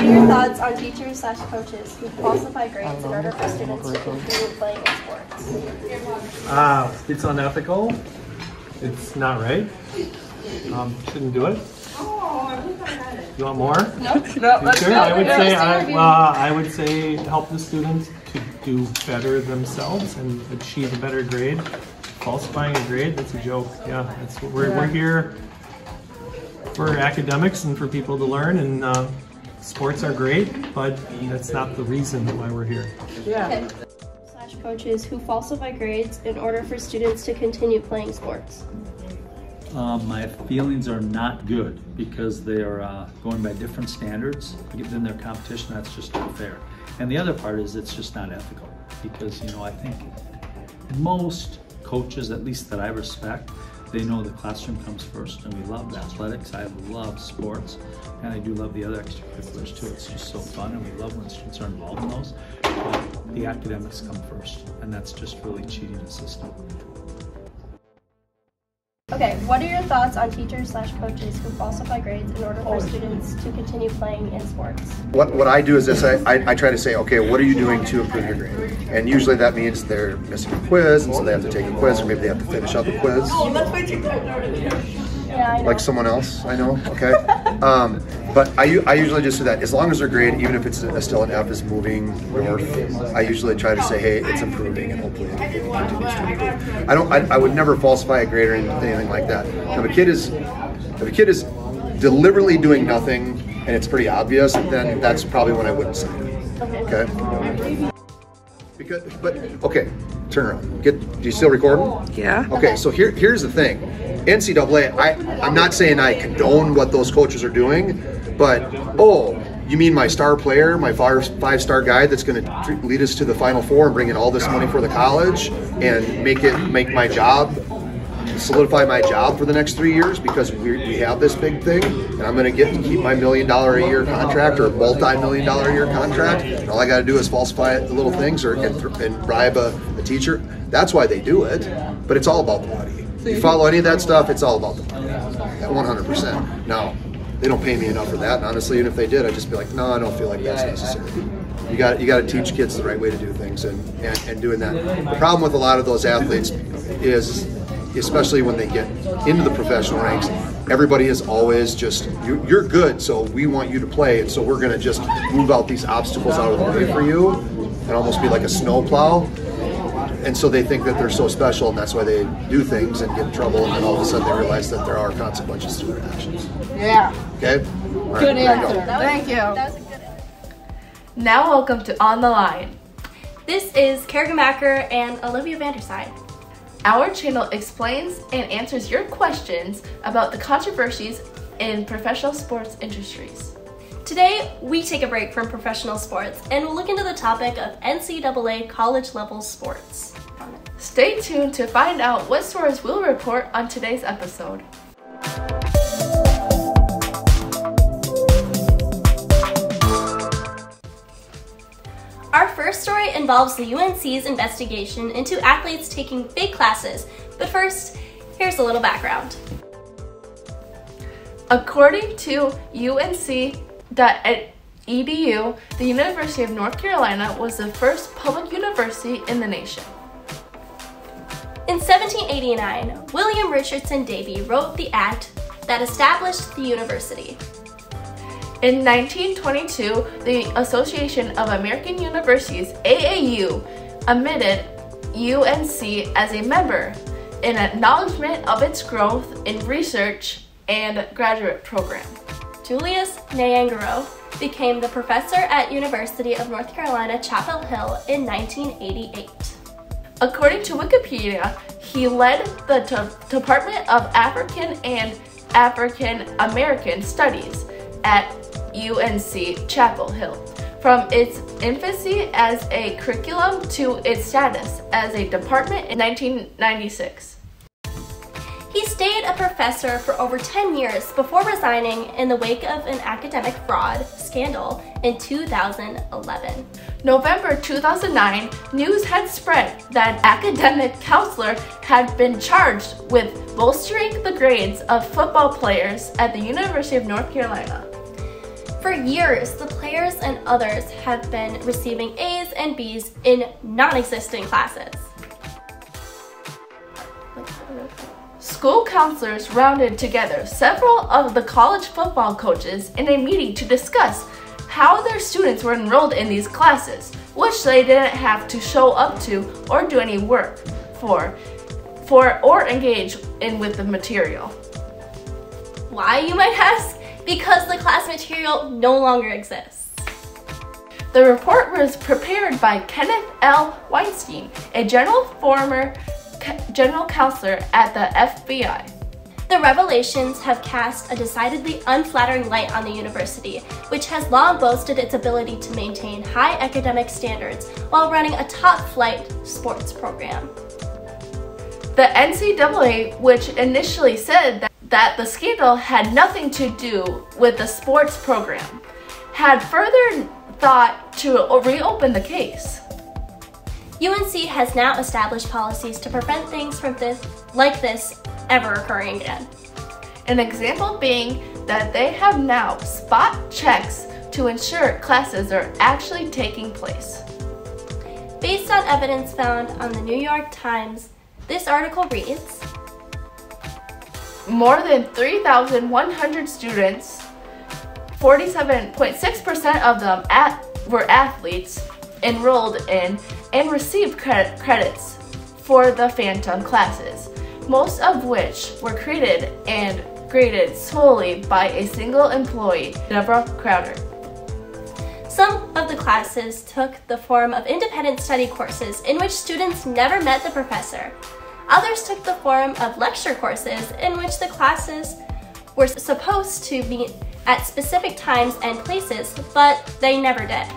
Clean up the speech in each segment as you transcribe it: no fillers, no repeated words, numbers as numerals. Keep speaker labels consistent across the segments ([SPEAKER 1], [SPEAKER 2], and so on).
[SPEAKER 1] What are your thoughts on teachers/coaches who falsify grades in order for students to continue playing in sports?
[SPEAKER 2] It's unethical. It's not right. Shouldn't do it. You want more?
[SPEAKER 1] No.
[SPEAKER 2] Sure. I would say help the students to do better themselves and achieve a better grade. Falsifying a grade, that's a joke. Yeah, that's what we're here for academics and for people to learn, and sports are great, but that's not the reason why we're here.
[SPEAKER 1] Yeah. Okay. Coaches who falsify grades in order for students to continue playing sports.
[SPEAKER 3] My feelings are not good because they are going by different standards than their competition. That's just not fair. And the other part is it's just not ethical because, I think most coaches, at least that I respect, they know the classroom comes first, and we love athletics. I love sports, and I do love the other extracurriculars too. It's just so fun, and we love when students are involved in those. But the academics come first, and that's just really cheating the system.
[SPEAKER 1] Okay, what are your thoughts on teachers/coaches who falsify grades in order for students to continue playing in sports?
[SPEAKER 4] What I do is this, I try to say, okay, what are you doing to improve your grade? And usually that means they're missing a quiz, and so they have to take a quiz, or maybe they have to finish up a quiz.
[SPEAKER 1] Yeah, I know.
[SPEAKER 4] Like someone else, I know, okay? But I usually just do that. As long as their grade, even if it's still an F, is moving north, I usually try to say, hey, it's improving, and hopefully it continues to improve. I would never falsify a grade or anything like that. If a kid is deliberately doing nothing, and it's pretty obvious, then that's probably when I wouldn't say it, okay? Okay, turn around. Do you still recording?
[SPEAKER 5] Yeah.
[SPEAKER 4] Okay, so here's the thing. NCAA, I'm not saying I condone what those coaches are doing, but, you mean my star player, my five-star guy that's going to lead us to the Final Four and bring in all this money for the college and make my job, solidify my job for the next 3 years because we have this big thing, and I'm going to keep my $1 million a year contract or multi-million dollar a year contract, and all I got to do is falsify the little things and bribe a teacher. That's why they do it, but it's all about the money. You follow any of that stuff, it's all about the money, 100%. Now, they don't pay me enough for that, and honestly, even if they did, I'd just be like, no, I don't feel like that's necessary. You got to teach kids the right way to do things, and doing that. The problem with a lot of those athletes is, especially when they get into the professional ranks, everybody is always just, you're good, so we want you to play, and so we're going to just move out these obstacles out of the way for you and almost be like a snowplow. And so they think that they're so special, and that's why they do things and get in trouble, and then all of a sudden they realize that there are consequences to their actions.
[SPEAKER 5] Yeah.
[SPEAKER 4] Okay?
[SPEAKER 5] Right, good answer. Thank you.
[SPEAKER 1] That was a good answer.
[SPEAKER 5] Now welcome to On the Line.
[SPEAKER 1] This is Karrigan Backer and Olivia Vandersyde.
[SPEAKER 5] Our channel explains and answers your questions about the controversies in professional sports industries.
[SPEAKER 1] Today, we take a break from professional sports and we'll look into the topic of NCAA college-level sports.
[SPEAKER 5] Stay tuned to find out what stories we'll report on today's episode.
[SPEAKER 1] Our first story involves the UNC's investigation into athletes taking fake classes, but first, here's a little background.
[SPEAKER 5] According to UNC.edu, the University of North Carolina was the first public university in the nation.
[SPEAKER 1] In 1789, William Richardson Davie wrote the act that established the university.
[SPEAKER 5] In 1922, the Association of American Universities, AAU, admitted UNC as a member in acknowledgement of its growth in research and graduate program.
[SPEAKER 1] Julius Nyangoro became the professor at University of North Carolina, Chapel Hill in 1988.
[SPEAKER 5] According to Wikipedia, he led the Department of African and African American Studies at UNC Chapel Hill, from its infancy as a curriculum to its status as a department in 1996.
[SPEAKER 1] He stayed a professor for over 10 years before resigning in the wake of an academic fraud scandal in 2011.
[SPEAKER 5] November 2009, news had spread that an academic counselor had been charged with bolstering the grades of football players at the University of North Carolina.
[SPEAKER 1] For years, the players and others have been receiving A's and B's in non-existent classes.
[SPEAKER 5] School counselors rounded together several of the college football coaches in a meeting to discuss how their students were enrolled in these classes, which they didn't have to show up to or do any work for or engage in with the material.
[SPEAKER 1] Why, you might ask? Because the class material no longer exists.
[SPEAKER 5] The report was prepared by Kenneth L. Weinstein, a former general counselor at the FBI.
[SPEAKER 1] The revelations have cast a decidedly unflattering light on the university, which has long boasted its ability to maintain high academic standards while running a top-flight sports program.
[SPEAKER 5] The NCAA, which initially said that the scandal had nothing to do with the sports program, had further thought to reopen the case.
[SPEAKER 1] UNC has now established policies to prevent things like this ever occurring again.
[SPEAKER 5] An example being that they have now spot checks to ensure classes are actually taking place.
[SPEAKER 1] Based on evidence found on the New York Times, this article reads,
[SPEAKER 5] more than 3,100 students, 47.6% of them were athletes, enrolled in and received credits for the phantom classes, most of which were created and graded solely by a single employee, Deborah Crowder.
[SPEAKER 1] Some of the classes took the form of independent study courses in which students never met the professor. Others took the form of lecture courses in which the classes were supposed to meet at specific times and places, but they never did.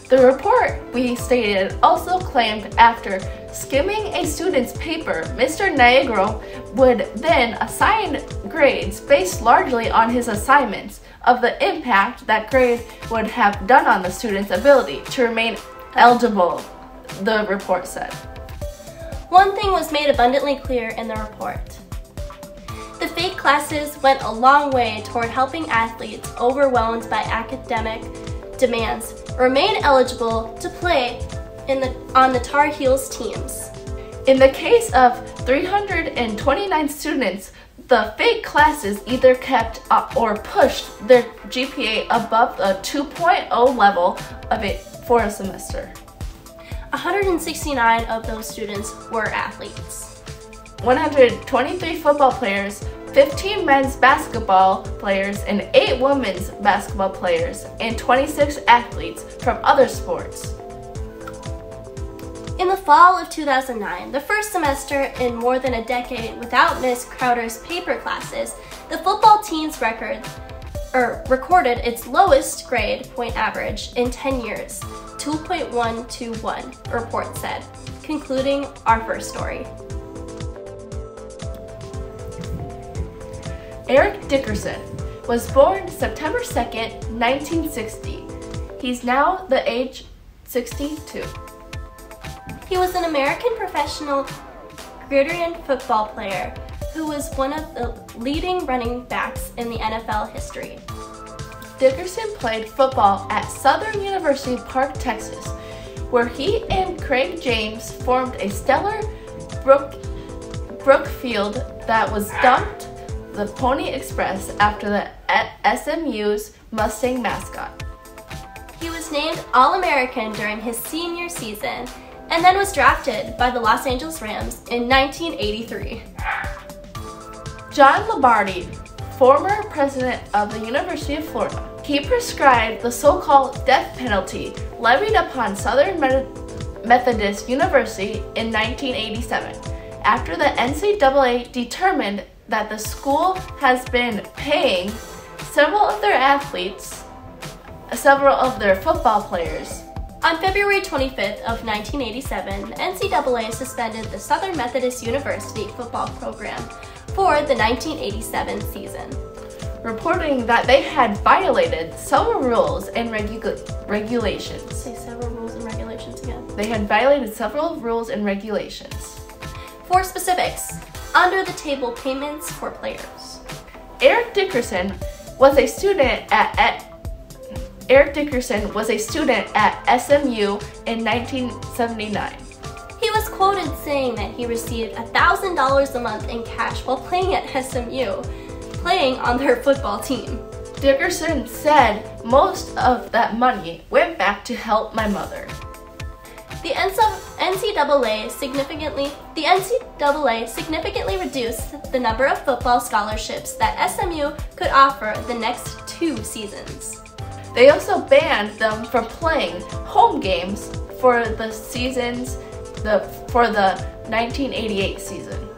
[SPEAKER 5] The report, we stated, also claimed after skimming a student's paper, Mr. Negro would then assign grades based largely on his assignments of the impact that grade would have done on the student's ability to remain eligible, the report said.
[SPEAKER 1] One thing was made abundantly clear in the report. The fake classes went a long way toward helping athletes overwhelmed by academic demands remain eligible to play on the Tar Heels teams.
[SPEAKER 5] In the case of 329 students, the fake classes either kept or pushed their GPA above the 2.0 level of it for a semester.
[SPEAKER 1] 169 of those students were athletes.
[SPEAKER 5] 123 football players, 15 men's basketball players, and 8 women's basketball players, and 26 athletes from other sports.
[SPEAKER 1] In the fall of 2009, the first semester in more than a decade without Miss Crowder's paper classes, the football team's recorded its lowest grade point average in 10 years, 2.121, the report said, concluding our first story.
[SPEAKER 5] Eric Dickerson was born September 2nd, 1960. He's now the age 62.
[SPEAKER 1] He was an American professional Karrigan football player who was one of the leading running backs in the NFL history.
[SPEAKER 5] Dickerson played football at Southern University Park, Texas, where he and Craig James formed a stellar brook field that was dubbed the Pony Express after the SMU's Mustang mascot.
[SPEAKER 1] He was named All-American during his senior season and then was drafted by the Los Angeles Rams in 1983.
[SPEAKER 5] John Lombardi, former president of the University of Florida, he prescribed the so-called death penalty levied upon Southern Methodist University in 1987 after the NCAA determined that the school has been paying several of their football players.
[SPEAKER 1] On February 25th of 1987, NCAA suspended the Southern Methodist University football program for the 1987 season,
[SPEAKER 5] reporting that they had violated several rules and regulations.
[SPEAKER 1] Say several rules and regulations again.
[SPEAKER 5] They had violated several rules and regulations.
[SPEAKER 1] For specifics, under-the-table payments for players.
[SPEAKER 5] Eric Dickerson was a student at Eric Dickerson was a student at SMU in 1979.
[SPEAKER 1] He was quoted saying that he received $1,000 a month in cash while playing at SMU, playing on their football team.
[SPEAKER 5] Dickerson said most of that money went back to help my mother.
[SPEAKER 1] The NCAA significantly reduced the number of football scholarships that SMU could offer the next 2 seasons.
[SPEAKER 5] They also banned them from playing home games for the 1988 season.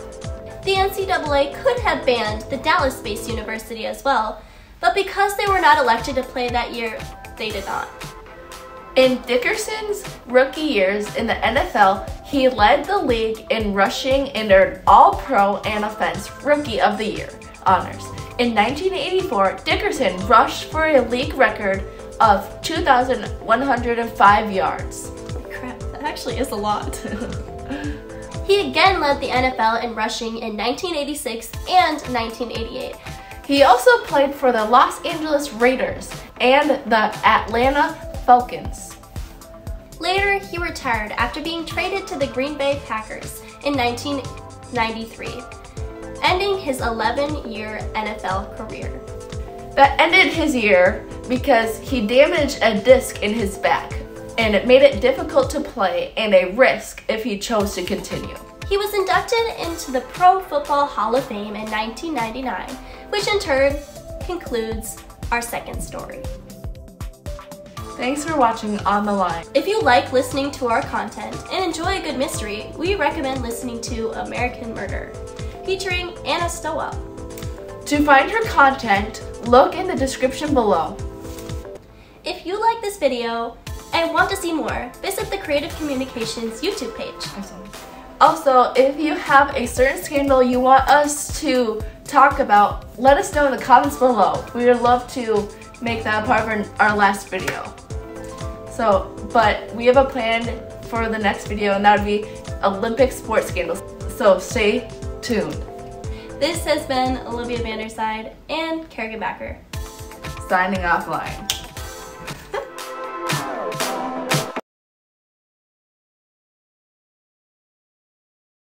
[SPEAKER 1] The NCAA could have banned the Dallas-based university as well, but because they were not elected to play that year, they did not.
[SPEAKER 5] In Dickerson's rookie years in the NFL, he led the league in rushing and earned All-Pro and Offense Rookie of the Year honors. In 1984, Dickerson rushed for a league record of 2,105 yards.
[SPEAKER 1] Holy crap, that actually is a lot. He again led the NFL in rushing in 1986 and 1988.
[SPEAKER 5] He also played for the Los Angeles Raiders and the Atlanta Falcons.
[SPEAKER 1] Later, he retired after being traded to the Green Bay Packers in 1993, ending his 11-year NFL career.
[SPEAKER 5] That ended his year because he damaged a disc in his back, and it made it difficult to play and a risk if he chose to continue.
[SPEAKER 1] He was inducted into the Pro Football Hall of Fame in 1999, which in turn concludes our second story.
[SPEAKER 5] Thanks for watching On the Line.
[SPEAKER 1] If you like listening to our content and enjoy a good mystery, we recommend listening to American Murder, featuring Anna Stowell.
[SPEAKER 5] To find her content, look in the description below.
[SPEAKER 1] If you like this video and want to see more, visit the Creative Communications YouTube page.
[SPEAKER 5] Also, if you have a certain scandal you want us to talk about, let us know in the comments below. We would love to make that a part of our last video. But we have a plan for the next video, and that would be Olympic sports scandals. So stay tuned.
[SPEAKER 1] This has been Olivia Vandersyde and Karrigan Backer.
[SPEAKER 5] Signing offline.